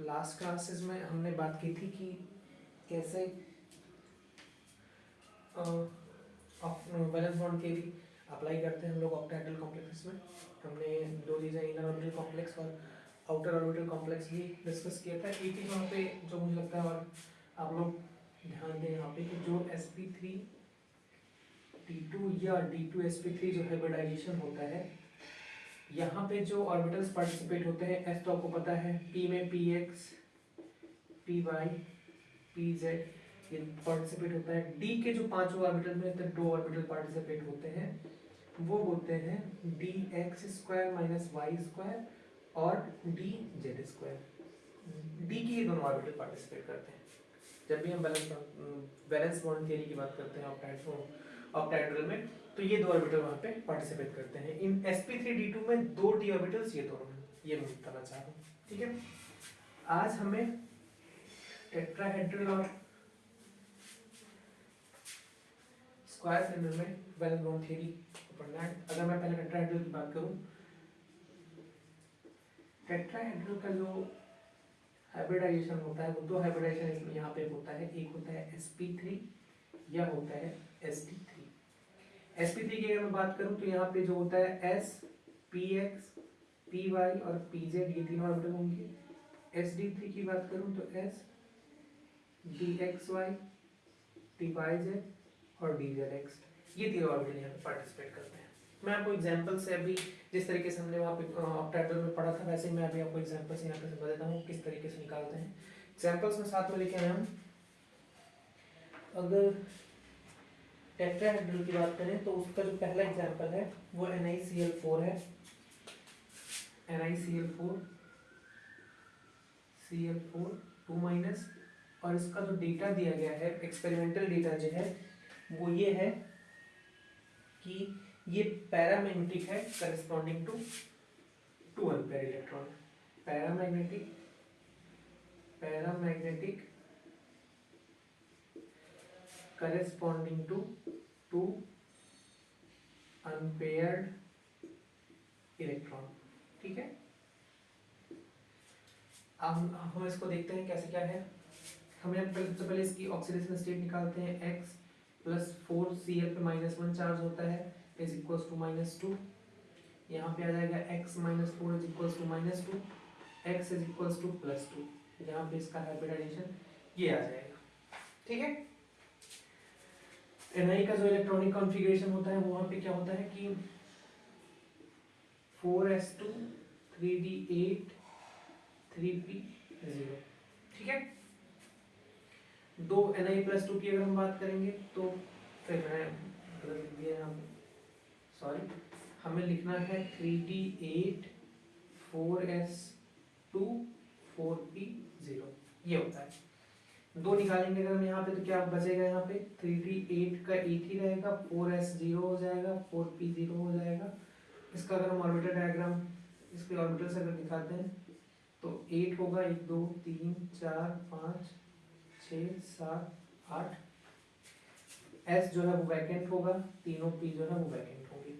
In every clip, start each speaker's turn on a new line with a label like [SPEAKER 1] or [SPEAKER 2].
[SPEAKER 1] Last classes में हमने बात की थी कि कैसे वैलेंस बॉन्ड थ्योरी अप्लाई करते हैं हम लोग ऑक्टाहेड्रल कॉम्प्लेक्सेस में। हमने दो चीज़ें, इनर ऑर्बिटल कॉम्प्लेक्स और आउटर ऑर्बिटल कॉम्प्लेक्स भी डिस्कस किया था। एक चीज़ वहाँ पे जो मुझे लगता है, और आप लोग ध्यान दें यहाँ पे कि जो sp3 d2 या d2sp3 जो हाइब्रिडाइजेशन होता है, यहाँ पे जो ऑर्बिटल्स पार्टिसिपेट होते हैं, s तो आपको पता है, p में px py pz ये पार्टिसिपेट होता है। d के जो पांचों ऑर्बिटल में तक दो ऑर्बिटल पार्टिसिपेट होते हैं, वो होते हैं dx² माइनस y² और dz²। d की ये दोनों ऑर्बिटल पार्टिसिपेट करते हैं। जब भी हम वैलेंस बॉन्ड थ्योरी की बात करते हैं ऑक्टाहेड्रल में, तो ये दो ऑर्बिटल वहाँ पे पार्टिसिपेट करते हैं। इन sp3d2 में दो d ऑर्बिटल्स ये दोनों हैं, ये मैं बताना चाह रहा हूँ। ठीक है, आज हमें टेट्राहेड्रल और स्क्वायर सिलेंडर में वैलेंस बॉन्ड थ्योरी पढ़ना है। अगर मैं पहले टेट्राहेड्रल की बात करूँ, टेट्राहेड्रल का जो हाइब्रिडाइजेशन होता है वो दो हाइब्रिडाइजेशन यहाँ पे होता है। एक होता है sp3 या होता है sd3। sp3 की अगर मैं बात करूँ तो यहाँ पे जो होता है s px py और pz ये तीनों ऑर्बिटल होंगे। sd3 की बात करूँ तो s dxy dyz और dzx ये तीनों ऑर्बिटल यहाँ पे पार्टिसिपेट करते हैं। मैं आपको एग्जांपल से अभी जिस तरीके से हमने वहाँ पे ऑक्टाहेड्रल में पढ़ा था, वैसे मैं अभी आपको एग्जांपल से यहाँ पे समझा देता हूँ किस तरीके से निकालते हैं। एग्जांपल्स में साथ में लेके आए हम। अगर टेट्राहेड्रल की बात करें तो उसका जो पहला एग्जांपल है वो NiCl4 है। NiCl4 Cl4 2- और इसका जो डेटा दिया गया है, एक्सपेरिमेंटल डेटा जो है वो ये है कि ये पैरामैग्नेटिक है corresponding to 2 unpaired electron. Paramagnetic corresponding to 2 unpaired electron. ठीक है, अब हम इसको देखते हैं कैसे क्या है। हमें सबसे पहले इसकी ऑक्सीडेशन स्टेट निकालते हैं। x + 4Cl पे -1 चार्ज होता है इज इक्वल्स टू -2। यहाँ पे आ जाएगा x - 4 is equals to -2, x is equals to +2। यहाँ पे इसका हाइब्रिडाइजेशन ये आ जाएगा। ठीक है, Ni का जो इलेक्ट्रॉनिक कॉन्फ़िगरेशन होता है वो वहाँ पे क्या होता है कि 4s2 3d8 3p0। ठीक है, दो Ni+2 की अगर हम बात करेंगे तो फिर मैं गलत लिख दिया यहाँ पे, सॉरी, हमें लिखना है 3d8 4s2 4p0 ये होता है। दो निकालेंगे अगर हम यहाँ पे तो क्या बचेगा, यहाँ पे 3d8 का एक ही रहेगा, 4s0 हो जाएगा, 4p0 हो जाएगा। इसका अगर हम ऑर्बिटल डायग्राम इसके ऑर्बिटल से अगर दिखाते हैं तो 8 होगा, 1 2 3 4 5 6 7 8। s जो है वो वैकेंट होगा, तीनों p जो है वो वैकेंट होंगे।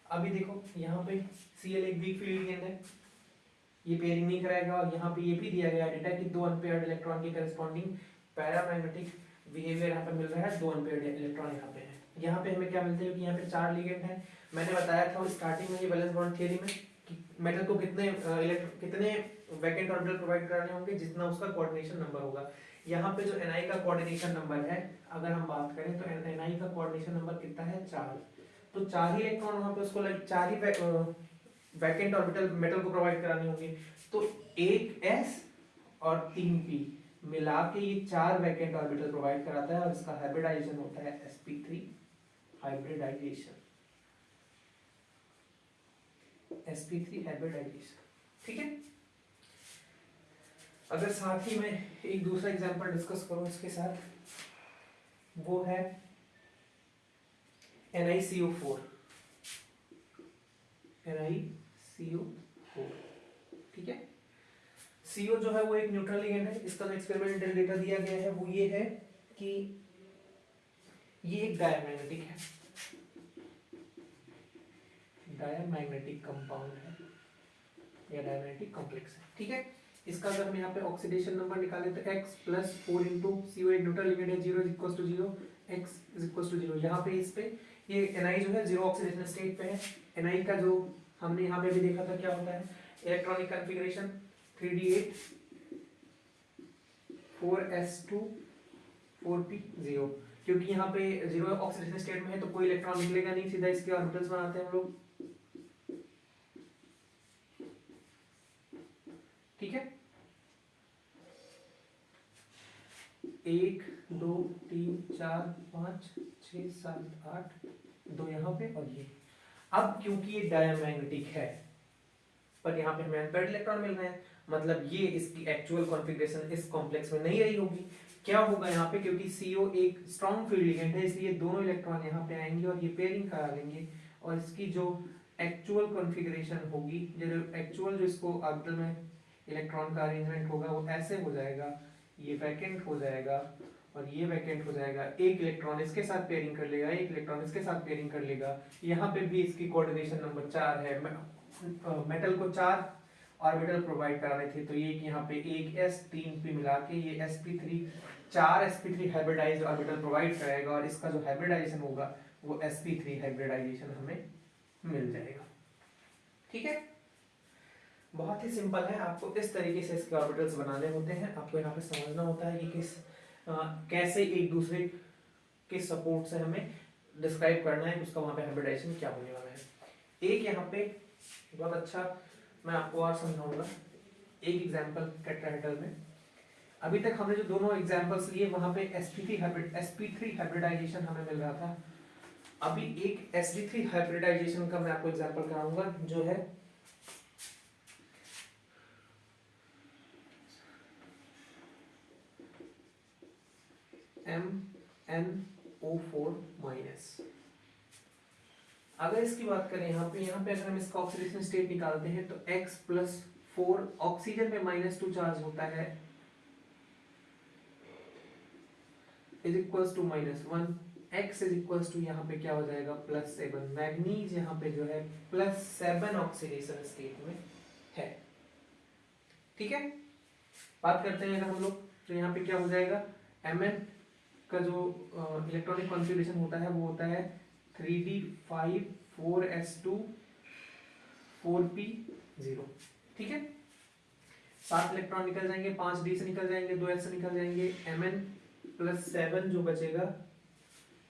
[SPEAKER 1] अभी देखो यहाँ पे Cl एक वीक फील्ड लिगेंड है, ये पेयरिंग नहीं कराएगा। और यहाँ पे ये भी दिया गया डेटा कि दो अनपेयर्ड इलेक्ट्रॉन के करस्पॉन्डिंग पैरामैग्नेटिक बिहेवियर यहाँ पे मिल रहा है, दो अनपेयर्ड इलेक्ट्रॉन यहाँ पे है। यहाँ पे हमें क्या मिलते हैं कि यहाँ पे 4 लिगेंड है। मैंने बताया था स्टार्टिंग में ये वैलेंस बॉन्ड थ्योरी में कि मेटल को कितने वैकेंट ऑर्बिटल प्रोवाइड कराने होंगे जितना उसका कोऑर्डिनेशन नंबर होगा। यहाँ पे जो Ni का कोऑर्डिनेशन नंबर है, अगर हम बात करें तो Ni का कोऑर्डिनेशन नंबर कितना है, 4। तो 4 ही इलेक्ट्रॉन वहाँ पे उसको 4 ही वैकेंट ऑर्बिटल मेटल को प्रोवाइड कराने होंगे। तो एक s और 3p मिला के ये 4 वैकेंट ऑर्बिटल प्रोवाइड कराता है और इसका हाइब्रिडाइजेशन होता है sp3 हाइब्रिडाइजेशन। sp3 hybridisation. ठीक है, अगर साथ ही में एक दूसरा एग्जांपल डिस्कस करूं इसके साथ, वो है NiCO4। NiCO4 ठीक है, CO जो है वो एक न्यूट्रल लिगेंड है। इसका जो एक्सपेरिमेंटल डेटा दिया गया है वो ये है कि ये एक डायमैग्नेटिक है, डायमैग्नेटिक कंपाउंड है या डायमैग्नेटिक कॉम्प्लेक्स है। ठीक है, इसका अगर हम यहाँ पे ऑक्सीडेशन नंबर निकालें तो x plus 4 into CO8 neutral limit है 0 is equal to 0, x is equal to 0। यहाँ पे इस पे ये Na जो है जीरो ऑक्सीडेशन स्टेट पे है। Na का जो हमने यहाँ पे भी देखा था क्या होता है, electronic configuration 3d8 4s2 4p0। क्योंकि यहाँ पे जीरो ऑक्सीडेशन स्टेट में है तो कोई इलेक्ट्रॉन निकलेगा नहीं, सीधा इसके ऑर्बिटल्स बनाते हैं हम लोग, ठीक है। 1 2 3 4 5 6 7 8 2 यहाँ पे और ये। अब क्योंकि ये डायमैग्नेटिक है पर यहाँ पे हमें अनपेयर्ड इलेक्ट्रॉन मिल रहे हैं, मतलब ये इसकी एक्चुअल कॉन्फ़िगरेशन इस कॉम्प्लेक्स में नहीं रही होगी। क्या होगा यहाँ पे, क्योंकि CO एक स्ट्रॉन्ग फील्ड लिगेंड है इसलिए दोनों इलेक्ट्रॉन यहाँ पे आएंगे और ये पेयरिंग करा लेंगे और इसकी जो एक्चुअल कॉन्फ़िगरेशन होगी, जो एक्चुअल जो इसको ऑर्बिटल में इलेक्ट्रॉन का अरेंजमेंट होगा वो ऐसे हो जाएगा, ये वैकेंट हो जाएगा और ये वैकेंट हो जाएगा। एक इलेक्ट्रॉन इसके साथ पेयरिंग कर लेगा, एक इलेक्ट्रॉन इसके साथ पेयरिंग कर लेगा। यहाँ पे भी इसकी कोऑर्डिनेशन नंबर 4 है। मेटल को 4 ऑर्बिटल प्रोवाइड कराने थे तो ये यहाँ पे एक s 3p मिला के ये sp3 4 sp3 hybridised orbital provide कराएगा और इसका जो हाइब्रिडाइजेशन होगा वो sp3 हाइब्रिडाइजेशन हमें मिल जाएगा, ठीक है। बहुत ही सिंपल है, आपको इस तरीके से इसके ऑर्बिटल्स बनाने होते हैं। आपको यहाँ पे समझना होता है कि कैसे एक दूसरे के सपोर्ट से हमें डिस्क्राइब करना है, उसका वहाँ पे हाइब्रिडाइजेशन क्या होने वाला है। एक यहाँ पे बहुत अच्छा मैं आपको और समझाऊंगा एक एग्जांपल टेट्राहेड्रल में। अभी तक हमने जो दोनों एग्जांपल्स लिए वहाँ पे sp3 हाइब्रिडाइजेशन हमें मिल रहा था। अभी एक sd3 हाइब्रिडाइजेशन का मैं आपको एग्जांपल कराऊंगा जो है MnO4-। अगर इसकी बात करें यहाँ पे अगर हम इसका ऑक्सीडेशन स्टेट निकालते हैं तो X+4 ऑक्सीजन में -2 चार्ज होता है is equals to -1, X is equals to यहाँ पे क्या हो जाएगा +7। मैग्नीज यहाँ पे जो है +7 ऑक्सीडेशन स्टेट में है, ठीक है। बात करते हैं अगर हम लोग तो यहाँ पे क्या हो जाएगा, Mn का जो इलेक्ट्रॉनिक कॉन्फ़िगरेशन होता है वो होता है 3d5 4s2 4p0, ठीक है। 7 इलेक्ट्रॉन निकल जाएंगे, 5d से निकल जाएंगे, 2s से निकल जाएंगे। Mn+7 जो बचेगा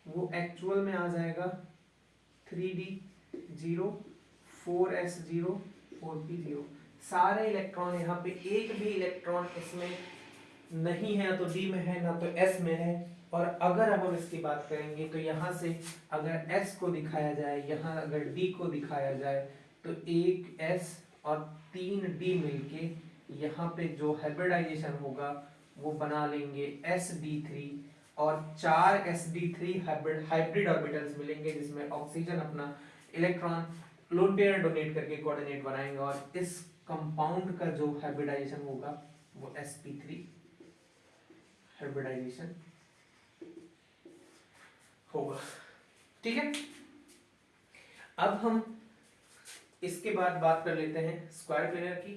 [SPEAKER 1] वो एक्चुअल में आ जाएगा 3d0 4s0 4p0। सारे इलेक्ट्रॉन यहाँ पे एक भी इलेक्ट्रॉन इसमें नहीं है, ना तो d में है ना तो s में है। और अगर अब हम इसकी बात करेंगे तो यहाँ से अगर s को दिखाया जाए, यहाँ अगर d को दिखाया जाए तो एक s और 3d मिलके यहाँ पे जो हाइब्रिडाइजेशन होगा वो बना लेंगे sd3 और 4 sd3 हाइब्रिड ऑर्बिटल्स मिलेंगे जिसमें ऑक्सीजन अपना इलेक्ट्रॉन लोन पेयर डोनेट करके कोऑर्डिनेट बनाएंगे और इस कंपाउंड का जो हाइब्रिडाइजेशन होगा वो sp3 हाइब्रिडाइजेशन होगा, ठीक है। अब हम इसके बाद बात कर लेते हैं स्क्वायर प्लेनर की।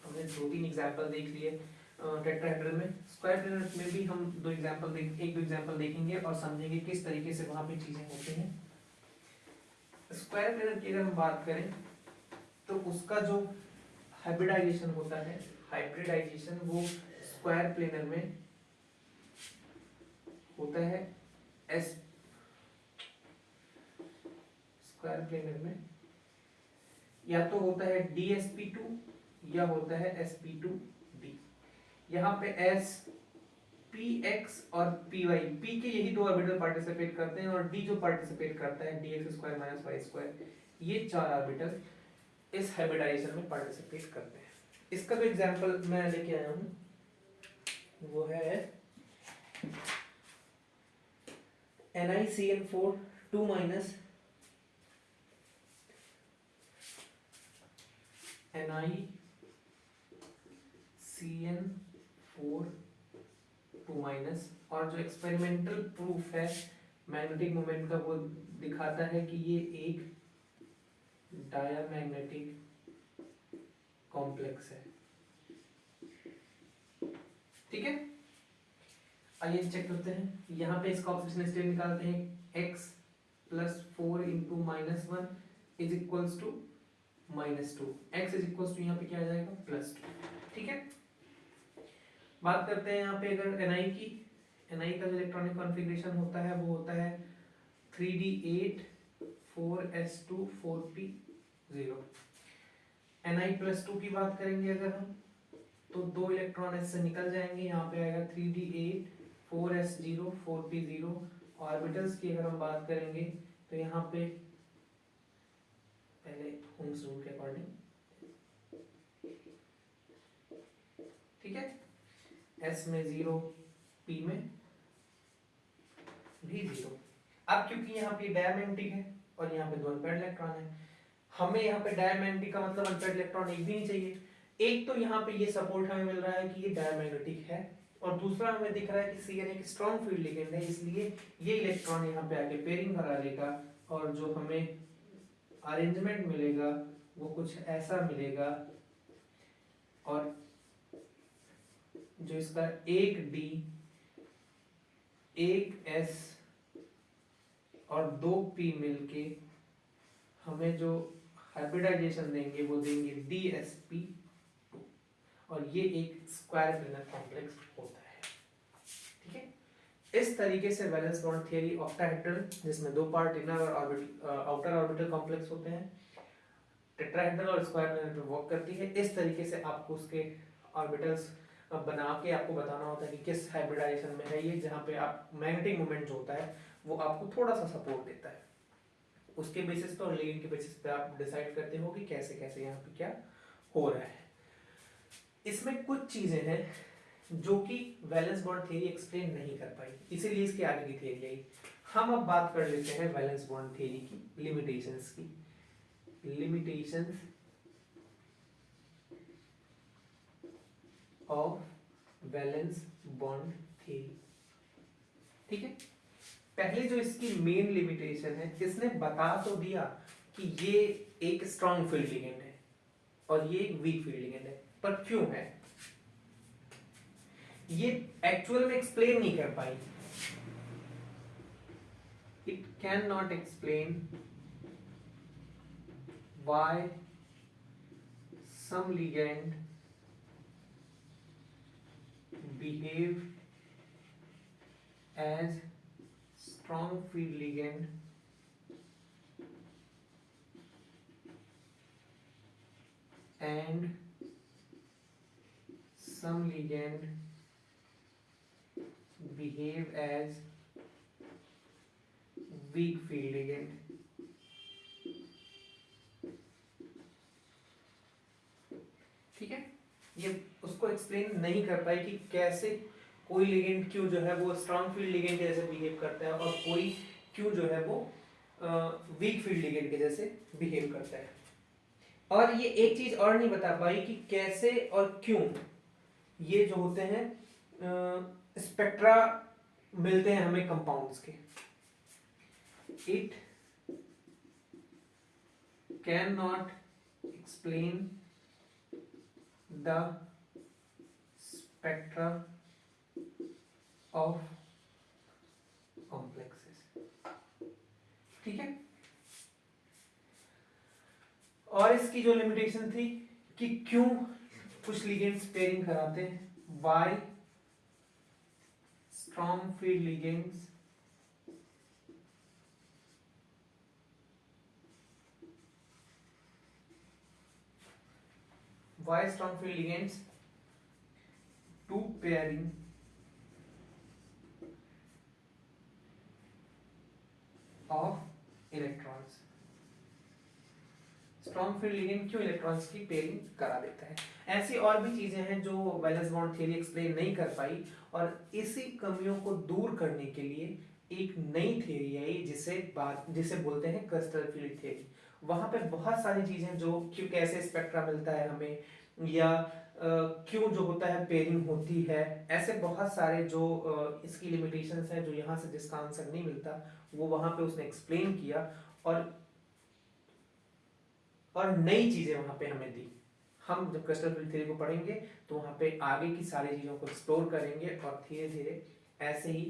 [SPEAKER 1] हमने 2-3 एग्जांपल देख लिए टेट्राहेड्रल में। स्क्वायर प्लेनर में भी हम एक दो एग्जांपल देखेंगे और समझेंगे किस तरीके से वहां पे चीजें होती हैं। स्क्वायर प्लेनर की अगर हम बात करें तो उसका जो हाइब्रिडाइजेशन होता है, हाइब्रिडाइजेशन वो स्क्वायर प्लेनर में होता है स्क्वायर प्लेनर में या तो होता है dsp2 या होता है sp2d। यहाँ पे s px और py, p के यही दो ऑर्बिटल पार्टिसिपेट करते हैं और d जो पार्टिसिपेट करता है dx² - y², ये 4 ऑर्बिटल इस हाइब्रिडाइजेशन में पार्टिसिपेट करते हैं। इसका जो एग्जांपल मैं लेके आया हूँ वो है NiCN4 2 NiCN4 2- और जो एक्सपेरिमेंटल प्रूफ है मैग्नेटिक मोमेंट का वो दिखाता है कि ये एक डायमैग्नेटिक कॉम्प्लेक्स है। ठीक है, आइए चेक करते हैं। यहाँ पे इसका ऑक्सीजन स्टेट निकालते हैं, x plus 4 into minus 1 is equals to -2, x is equals to यहाँ पे क्या आ जाएगा +2। ठीक है, बात करते हैं यहाँ पे अगर ni की। ni का जो इलेक्ट्रॉनिक कॉन्फ़िगरेशन होता है वो होता है 3d8 4s2 4p0। ni+2 की बात करेंगे अगर हम, तो 2 इलेक्ट्रॉन इससे निकल जाएंगे, यहाँ पे आएगा 3d8 4s0 4p0। ऑर्बिटल्स की अगर हम बात करेंगे तो यहाँ पे पहले ओम्स रूल के अकॉर्डिंग, ठीक है, s में 0 p में भी 0। अब क्योंकि यहाँ पे डायमैग्नेटिक है और यहाँ पे 2 अनपेयर्ड इलेक्ट्रॉन है, हमें यहाँ पे डायमैग्नेटिक का मतलब अनपेयर्ड इलेक्ट्रॉन एक भी नहीं चाहिए। एक तो यहाँ पे ये सपोर्ट हमें मिल रहा है कि ये डायमैग्नेटिक है, और दूसरा हमें दिख रहा है कि Cn एक स्ट्रॉन्ग फील्ड लिगेंड है, इसलिए ये इलेक्ट्रॉन यहाँ पे आके पेयरिंग करा लेगा और जो हमें अरेंजमेंट मिलेगा वो कुछ ऐसा मिलेगा। और जो इसका एक D एक S और 2 P मिलके हमें जो हाइब्रिडाइजेशन देंगे वो देंगे DsP2, और ये एक स्क्वायर प्लेनर कॉम्प्लेक्स होता है। ठीक है, इस तरीके से वैलेंस बॉन्ड थ्योरी ऑक्टाहेड्रल, जिसमें 2 पार्ट इनर और आउटर ऑर्बिटल कॉम्प्लेक्स होते हैं, टेट्राहेड्रल और स्क्वायर प्लेनर पे वर्क करती है। इस तरीके से आपको उसके ऑर्बिटल्स बना के आपको बताना होता है कि किस हाइब्रिडाइजेशन में है ये, जहाँ पे आप मैग्नेटिक मोमेंट जो होता है वो आपको थोड़ा सा सपोर्ट देता है। उसके बेसिस पे और लिगेंड के बेसिस पे आप डिसाइड करते हो कि कैसे कैसे यहाँ पे क्या हो रहा है। इसमें कुछ चीजें हैं जो कि वैलेंस बॉन्ड थ्योरी एक्सप्लेन नहीं कर पाई, इसीलिए इसके आगे की थ्योरी आई। हम अब बात कर लेते हैं वैलेंस बॉन्ड थ्योरी की लिमिटेशंस की। Limitations of valence bond theory. ठीक है, पहले जो इसकी मेन लिमिटेशन है, इसने बता तो दिया कि ये एक स्ट्रॉन्ग फील्ड लिगेंड है और ये एक वीक फील्ड लिगेंड है, पर क्यों है ये एक्चुअल में एक्सप्लेन नहीं कर पाई। It can not explain why some ligand behave as strong field ligand and some ligand behave as weak field ligand। ठीक है, ये उसको एक्सप्लेन नहीं कर पाई कि कैसे कोई लिगेंड क्यों जो है वो स्ट्रॉन्ग फील्ड लिगेंड के जैसे बिहेव करता है और कोई क्यों जो है वो वीक फील्ड लिगेंड के जैसे बिहेव करता है। और ये एक चीज और नहीं बता पाई कि कैसे और क्यों ये जो होते हैं स्पेक्ट्रा मिलते हैं हमें कंपाउंड्स के। It can not explain the spectra of complexes. ठीक है, और इसकी जो लिमिटेशन थी कि क्यों कुछ लिगेंड्स पेयरिंग कराते हैं, why strong field ligands to pairing of electrons। Strong field ligand क्यों इलेक्ट्रॉन्स की पेयरिंग करा देता है। ऐसी और भी चीजें हैं जो वैलेंस बॉन्ड थ्योरी एक्सप्लेन नहीं कर पाई, और इसी कमियों को दूर करने के लिए एक नई थ्योरी आई जिसे बोलते हैं क्रिस्टल फील्ड थ्योरी। वहां पे बहुत सारी चीजें जो क्यों कैसे स्पेक्ट्रा मिलता है हमें, या क्यों जो होता है पेयरिंग होती है, ऐसे बहुत सारे जो इसकी लिमिटेशंस हैं जो यहाँ से जिसका आंसर नहीं मिलता वो वहां पे उसने एक्सप्लेन किया, और नई चीजें वहां पे हमें दी। हम जब क्रिस्टल फील्ड थ्योरी को पढ़ेंगे तो वहाँ पे आगे की सारी चीज़ों को एक्सप्लोर करेंगे और धीरे धीरे ऐसे ही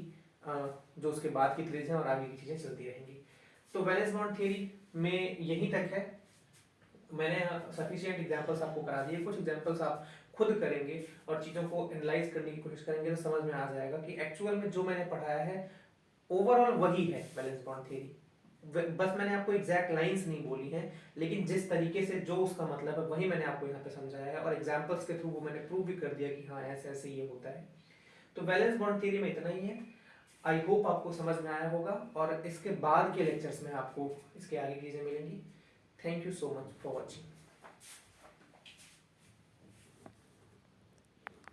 [SPEAKER 1] जो उसके बाद की थ्योरीज हैं और आगे की चीज़ें चलती रहेंगी। तो वैलेंस बॉन्ड थ्योरी में यहीं तक है। मैंने सफिशिएंट एग्जांपल्स आपको करा दिए, कुछ एग्जांपल्स आप खुद करेंगे और चीज़ों को एनालाइज करने की कोशिश करेंगे तो समझ में आ जाएगा कि एक्चुअल में जो मैंने पढ़ाया है ओवरऑल वही है वैलेंस बॉन्ड थ्योरी। बस मैंने आपको एग्जैक्ट लाइंस नहीं बोली हैं, लेकिन जिस तरीके से जो उसका मतलब है वही मैंने आपको यहाँ पे समझाया है और एग्जांपल्स के थ्रू वो मैंने प्रूव भी कर दिया कि हाँ ऐसे ऐसे ये होता है। तो वैलेंस बॉन्ड थ्योरी में इतना ही है। आई होप आपको समझ में आया होगा और इसके बाद के लेक्चर्स में आपको इसके आगे चीज़ें मिलेंगी। Thank you so much for watching.